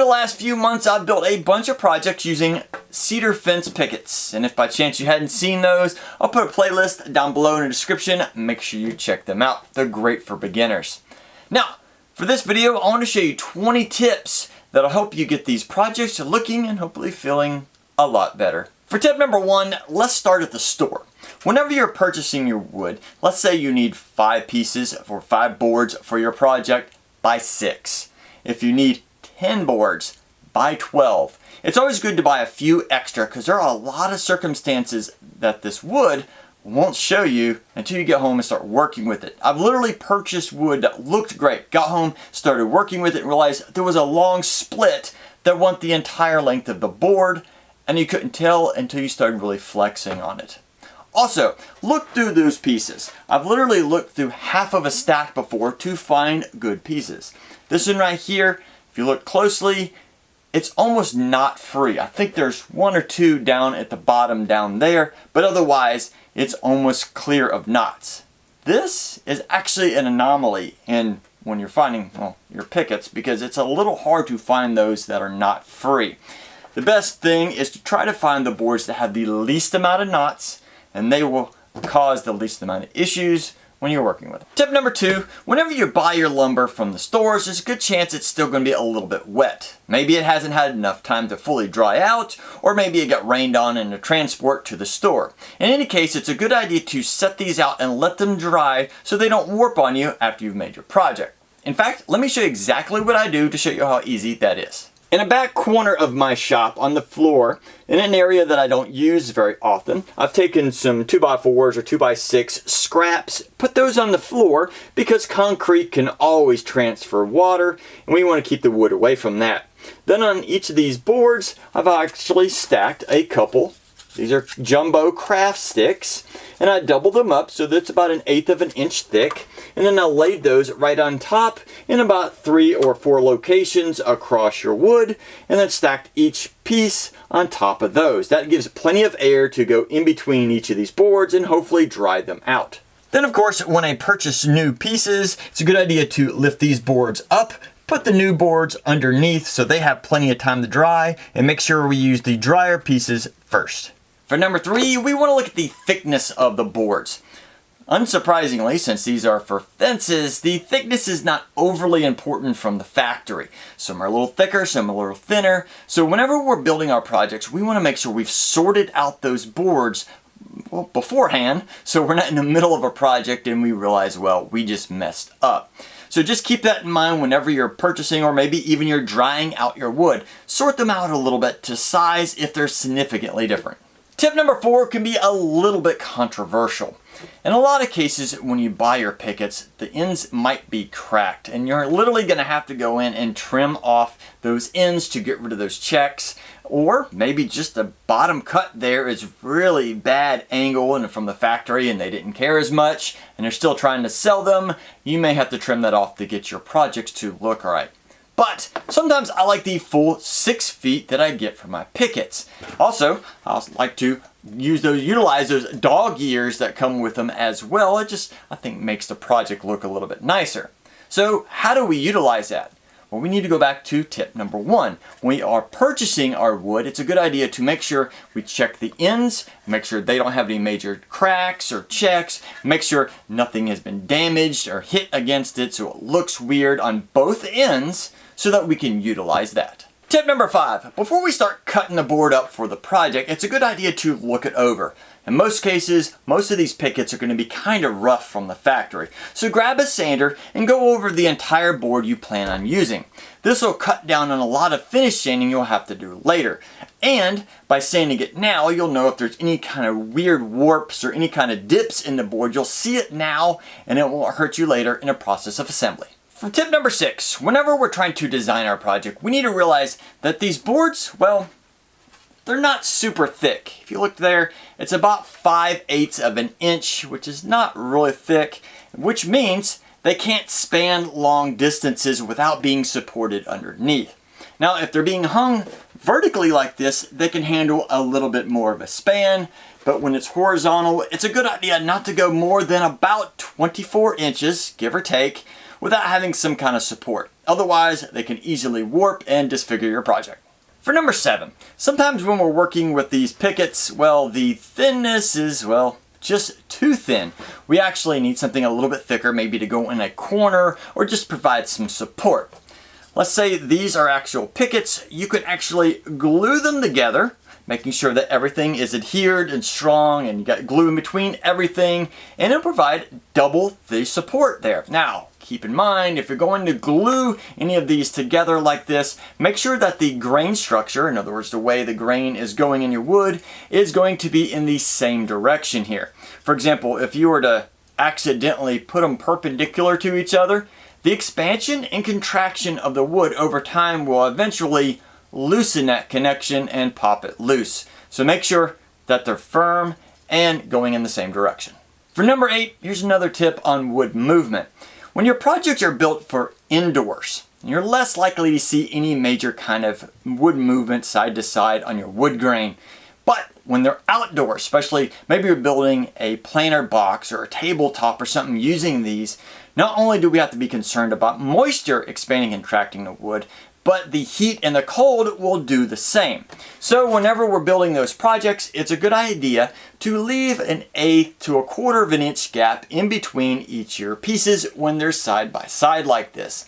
Over the last few months, I've built a bunch of projects using cedar fence pickets. And if by chance you hadn't seen those, I'll put a playlist down below in the description. Make sure you check them out. They're great for beginners. Now, for this video, I want to show you 20 tips that'll help you get these projects looking and hopefully feeling a lot better. For tip number 1, let's start at the store. Whenever you're purchasing your wood, let's say you need 5 pieces or 5 boards for your project, buy 6. If you need 10 boards, buy 12. It's always good to buy a few extra because there are a lot of circumstances that this wood won't show you until you get home and start working with it. I've literally purchased wood that looked great, got home, started working with it, and realized there was a long split that went the entire length of the board, and you couldn't tell until you started really flexing on it. Also, look through those pieces. I've literally looked through half of a stack before to find good pieces. This one right here, if you look closely, it's almost not free. I think there's 1 or 2 down at the bottom down there, but otherwise it's almost clear of knots. This is actually an anomaly when you're finding your pickets, because it's a little hard to find those that are not free. The best thing is to try to find the boards that have the least amount of knots, and they will cause the least amount of issues when you're working with them. Tip number 2, whenever you buy your lumber from the stores, there's a good chance it's still going to be a little bit wet. Maybe it hasn't had enough time to fully dry out, or maybe it got rained on in the transport to the store. In any case, it's a good idea to set these out and let them dry so they don't warp on you after you've made your project. In fact, let me show you exactly what I do to show you how easy that is. In a back corner of my shop on the floor, in an area that I don't use very often, I've taken some 2x4s or 2x6 scraps, put those on the floor because concrete can always transfer water and we want to keep the wood away from that. Then on each of these boards, I've actually stacked a couple. These are jumbo craft sticks, and I doubled them up so that's about 1/8 of an inch thick, and then I laid those right on top in about 3 or 4 locations across your wood, and then stacked each piece on top of those. That gives plenty of air to go in between each of these boards and hopefully dry them out. Then of course, when I purchase new pieces, it's a good idea to lift these boards up, put the new boards underneath so they have plenty of time to dry, and make sure we use the drier pieces first. For number 3, we want to look at the thickness of the boards. Unsurprisingly, since these are for fences, the thickness is not overly important from the factory. Some are a little thicker, some are a little thinner. So whenever we're building our projects, we want to make sure we've sorted out those boards beforehand, so we're not in the middle of a project and we realize, we just messed up. So just keep that in mind whenever you're purchasing, or maybe even you're drying out your wood. Sort them out a little bit to size if they're significantly different. Tip number 4 can be a little bit controversial. In a lot of cases, when you buy your pickets, the ends might be cracked, and you're literally going to have to go in and trim off those ends to get rid of those checks. Or maybe just the bottom cut there is really bad angle and from the factory and they didn't care as much and they're still trying to sell them. You may have to trim that off to get your projects to look alright. But sometimes I like the full 6 feet that I get from my pickets. Also, I like to utilize those dog ears that come with them as well. It just, I think, makes the project look a little bit nicer. So how do we utilize that? Well, we need to go back to tip number 1. When we are purchasing our wood, it's a good idea to make sure we check the ends, make sure they don't have any major cracks or checks, make sure nothing has been damaged or hit against it so it looks weird on both ends, so that we can utilize that. Tip number 5, before we start cutting the board up for the project, it's a good idea to look it over. In most cases, most of these pickets are going to be kind of rough from the factory. So grab a sander and go over the entire board you plan on using. This will cut down on a lot of finish sanding you'll have to do later. And by sanding it now, you'll know if there's any kind of weird warps or any kind of dips in the board. You'll see it now and it won't hurt you later in the process of assembly. For tip number 6, whenever we're trying to design our project, we need to realize that these boards, they're not super thick. If you look there, it's about 5/8 of an inch, which is not really thick, which means they can't span long distances without being supported underneath. Now, if they're being hung vertically like this, they can handle a little bit more of a span, but when it's horizontal, it's a good idea not to go more than about 24 inches, give or take, without having some kind of support. Otherwise, they can easily warp and disfigure your project. For number 7, sometimes when we're working with these pickets, well, the thinness is, well, just too thin. We actually need something a little bit thicker, maybe to go in a corner or just provide some support. Let's say these are actual pickets. You can actually glue them together, making sure that everything is adhered and strong and you got glue in between everything, and it'll provide double the support there. Now, keep in mind, if you're going to glue any of these together like this, make sure that the grain structure, in other words, the way the grain is going in your wood, is going to be in the same direction here. For example, if you were to accidentally put them perpendicular to each other, the expansion and contraction of the wood over time will eventually loosen that connection and pop it loose. So make sure that they're firm and going in the same direction. For number 8, here's another tip on wood movement. When your projects are built for indoors, you're less likely to see any major kind of wood movement side to side on your wood grain. But when they're outdoors, especially maybe you're building a planter box or a tabletop or something using these, not only do we have to be concerned about moisture expanding and contracting the wood, but the heat and the cold will do the same. So whenever we're building those projects, it's a good idea to leave an 1/8 to 1/4 of an inch gap in between each of your pieces when they're side by side like this.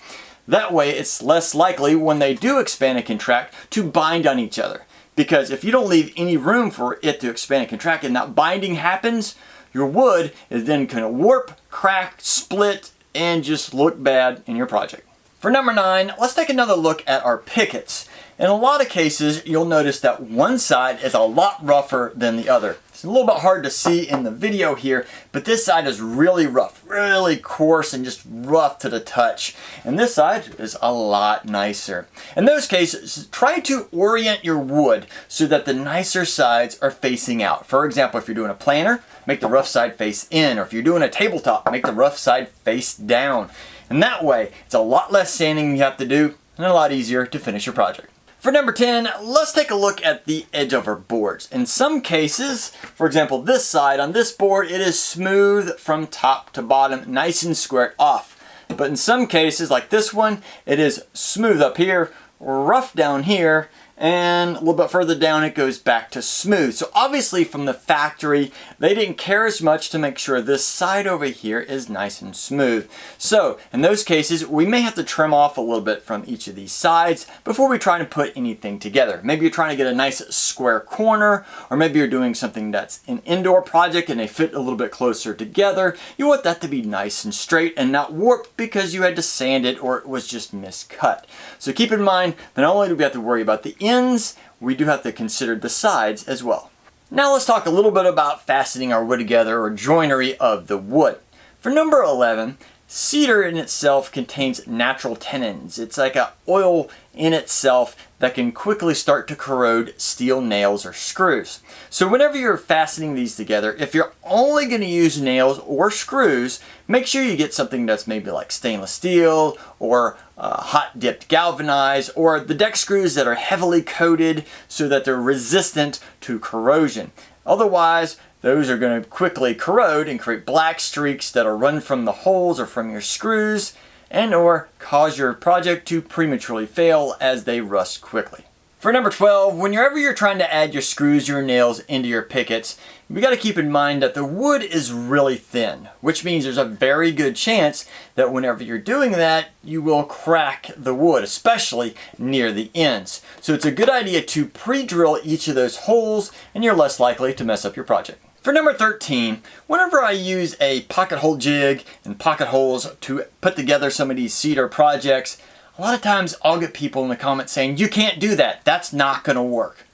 That way it's less likely when they do expand and contract to bind on each other. Because if you don't leave any room for it to expand and contract and that binding happens, your wood is then going to warp, crack, split, and just look bad in your project. For number 9, let's take another look at our pickets. In a lot of cases, you'll notice that one side is a lot rougher than the other. It's a little bit hard to see in the video here, but this side is really rough, really coarse and just rough to the touch. And this side is a lot nicer. In those cases, try to orient your wood so that the nicer sides are facing out. For example, if you're doing a planter, make the rough side face in, or if you're doing a tabletop, make the rough side face down. And that way, it's a lot less sanding you have to do and a lot easier to finish your project. For number 10, let's take a look at the edge of our boards. In some cases, for example, this side on this board, it is smooth from top to bottom, nice and squared off. But in some cases, like this one, it is smooth up here, rough down here, and a little bit further down it goes back to smooth. So obviously from the factory, they didn't care as much to make sure this side over here is nice and smooth. So in those cases, we may have to trim off a little bit from each of these sides before we try to put anything together. Maybe you're trying to get a nice square corner, or maybe you're doing something that's an indoor project and they fit a little bit closer together. You want that to be nice and straight and not warped because you had to sand it or it was just miscut. So keep in mind that not only do we have to worry about the ends, we do have to consider the sides as well. Now let's talk a little bit about fastening our wood together, or joinery of the wood. For number 11, cedar in itself contains natural tannins. It's like an oil in itself that can quickly start to corrode steel nails or screws. So whenever you're fastening these together, if you're only going to use nails or screws, make sure you get something that's maybe like stainless steel or hot dipped galvanized, or the deck screws that are heavily coated so that they're resistant to corrosion. Otherwise, those are going to quickly corrode and create black streaks that'll run from the holes or from your screws, and or cause your project to prematurely fail as they rust quickly. For number 12, whenever you're trying to add your screws or nails into your pickets, we got to keep in mind that the wood is really thin, which means there's a very good chance that whenever you're doing that, you will crack the wood, especially near the ends. So it's a good idea to pre-drill each of those holes, and you're less likely to mess up your project. For number 13, whenever I use a pocket hole jig and pocket holes to put together some of these cedar projects, a lot of times I'll get people in the comments saying, you can't do that, that's not going to work.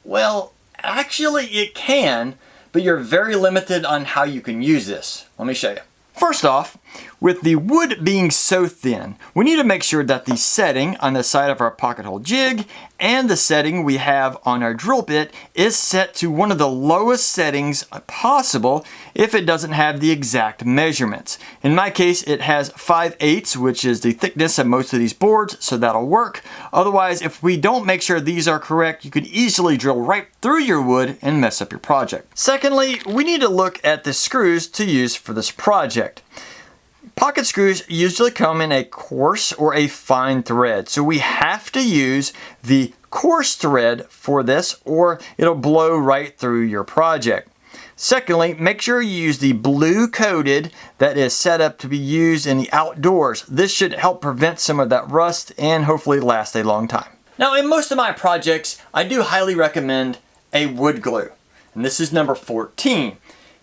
Well, actually it can, but you're very limited on how you can use this. Let me show you. First off, with the wood being so thin, we need to make sure that the setting on the side of our pocket hole jig and the setting we have on our drill bit is set to one of the lowest settings possible if it doesn't have the exact measurements. In my case, it has 5/8, which is the thickness of most of these boards, so that'll work. Otherwise, if we don't make sure these are correct, you could easily drill right through your wood and mess up your project. Secondly, we need to look at the screws to use for this project. Pocket screws usually come in a coarse or a fine thread, so we have to use the coarse thread for this or it'll blow right through your project. Secondly, make sure you use the blue coated that is set up to be used in the outdoors. This should help prevent some of that rust and hopefully last a long time. Now, in most of my projects, I do highly recommend a wood glue, and this is number 14.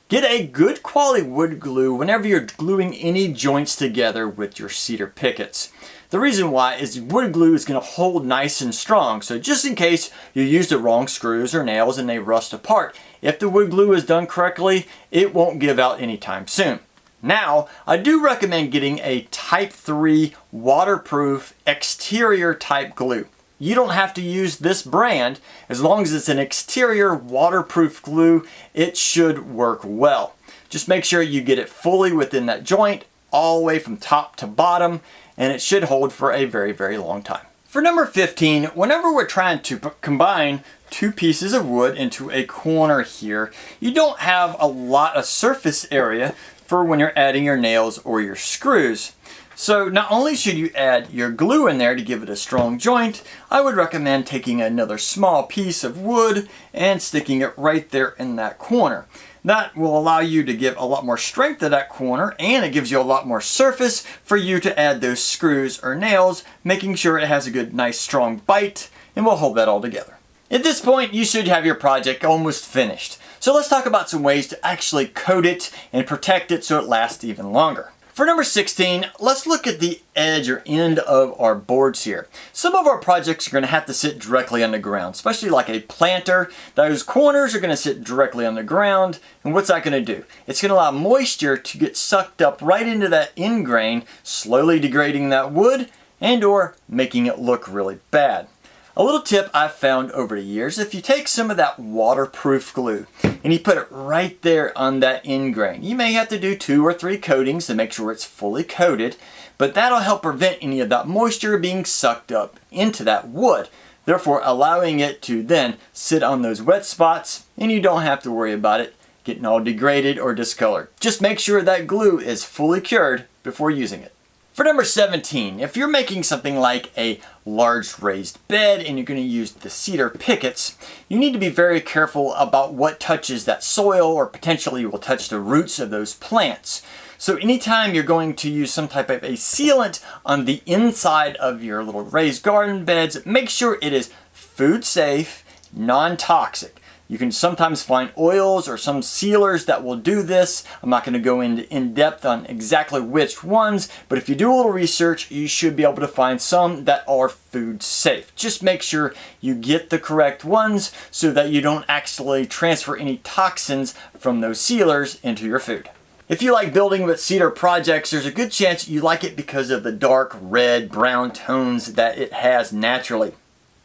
Get a good quality wood glue whenever you're gluing any joints together with your cedar pickets. The reason why is wood glue is going to hold nice and strong, so just in case you use the wrong screws or nails and they rust apart, if the wood glue is done correctly, it won't give out anytime soon. Now, I do recommend getting a type 3 waterproof exterior type glue. You don't have to use this brand. As long as it's an exterior waterproof glue, it should work well. Just make sure you get it fully within that joint, all the way from top to bottom, and it should hold for a very, very long time. For number 15, whenever we're trying to combine two pieces of wood into a corner here, you don't have a lot of surface area for when you're adding your nails or your screws. So not only should you add your glue in there to give it a strong joint, I would recommend taking another small piece of wood and sticking it right there in that corner. That will allow you to give a lot more strength to that corner, and it gives you a lot more surface for you to add those screws or nails, making sure it has a good, nice, strong bite, and will hold that all together. At this point, you should have your project almost finished. So let's talk about some ways to actually coat it and protect it so it lasts even longer. For number 16, let's look at the edge or end of our boards here. Some of our projects are going to have to sit directly on the ground, especially like a planter. Those corners are going to sit directly on the ground, and what's that going to do? It's going to allow moisture to get sucked up right into that end grain, slowly degrading that wood and or making it look really bad. A little tip I've found over the years, if you take some of that waterproof glue and you put it right there on that end grain, you may have to do 2 or 3 coatings to make sure it's fully coated, but that'll help prevent any of that moisture being sucked up into that wood, therefore allowing it to then sit on those wet spots and you don't have to worry about it getting all degraded or discolored. Just make sure that glue is fully cured before using it. For number 17, if you're making something like a large raised bed and you're going to use the cedar pickets, you need to be very careful about what touches that soil or potentially will touch the roots of those plants. So anytime you're going to use some type of a sealant on the inside of your little raised garden beds, make sure it is food safe, non-toxic. You can sometimes find oils or some sealers that will do this. I'm not going to go into in depth on exactly which ones, but if you do a little research, you should be able to find some that are food safe. Just make sure you get the correct ones so that you don't actually transfer any toxins from those sealers into your food. If you like building with cedar projects, there's a good chance you like it because of the dark red, brown tones that it has naturally.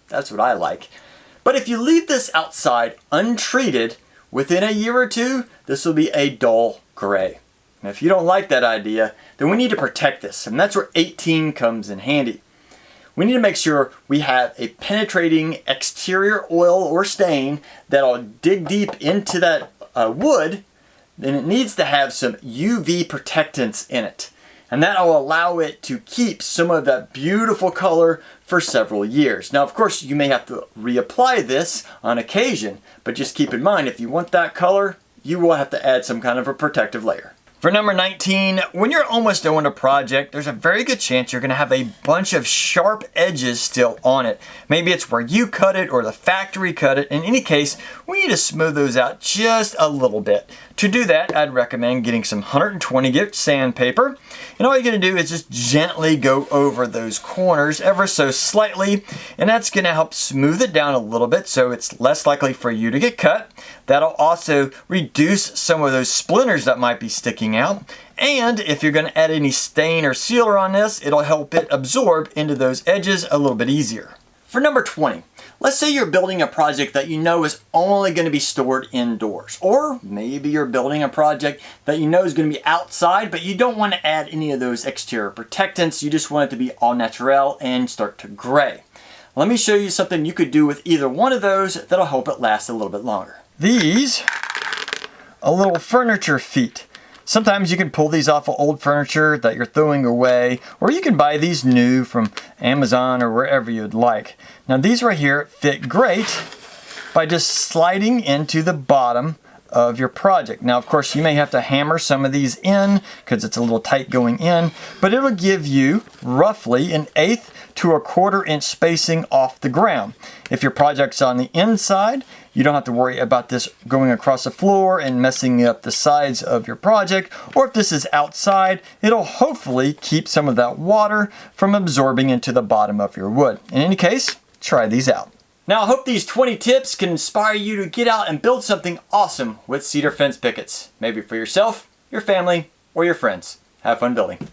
That's what I like. But if you leave this outside untreated, within a year or 2, this will be a dull gray. Now, if you don't like that idea, then we need to protect this, and that's where 18 comes in handy. We need to make sure we have a penetrating exterior oil or stain that'll dig deep into that wood, and it needs to have some UV protectants in it. And that will allow it to keep some of that beautiful color for several years. Now, of course, you may have to reapply this on occasion, but just keep in mind, if you want that color, you will have to add some kind of a protective layer. For number 19, when you're almost done with a project, there's a very good chance you're going to have a bunch of sharp edges still on it. Maybe it's where you cut it or the factory cut it. In any case, we need to smooth those out just a little bit. To do that, I'd recommend getting some 120 grit sandpaper. And all you're going to do is just gently go over those corners ever so slightly. And that's going to help smooth it down a little bit so it's less likely for you to get cut. That'll also reduce some of those splinters that might be sticking out. And if you're going to add any stain or sealer on this, it'll help it absorb into those edges a little bit easier. For number 20, let's say you're building a project that you know is only going to be stored indoors. Or maybe you're building a project that you know is going to be outside, but you don't want to add any of those exterior protectants. You just want it to be all natural and start to gray. Let me show you something you could do with either one of those that'll help it last a little bit longer. These are little furniture feet. Sometimes you can pull these off of old furniture that you're throwing away, or you can buy these new from Amazon or wherever you'd like. Now these right here fit great by just sliding into the bottom of your project. Now of course you may have to hammer some of these in because it's a little tight going in, but it'll give you roughly 1/8 to 1/4 inch spacing off the ground. If your project's on the inside, you don't have to worry about this going across the floor and messing up the sides of your project. Or if this is outside, it'll hopefully keep some of that water from absorbing into the bottom of your wood. In any case, try these out. Now I hope these 20 tips can inspire you to get out and build something awesome with cedar fence pickets. Maybe for yourself, your family, or your friends. Have fun building.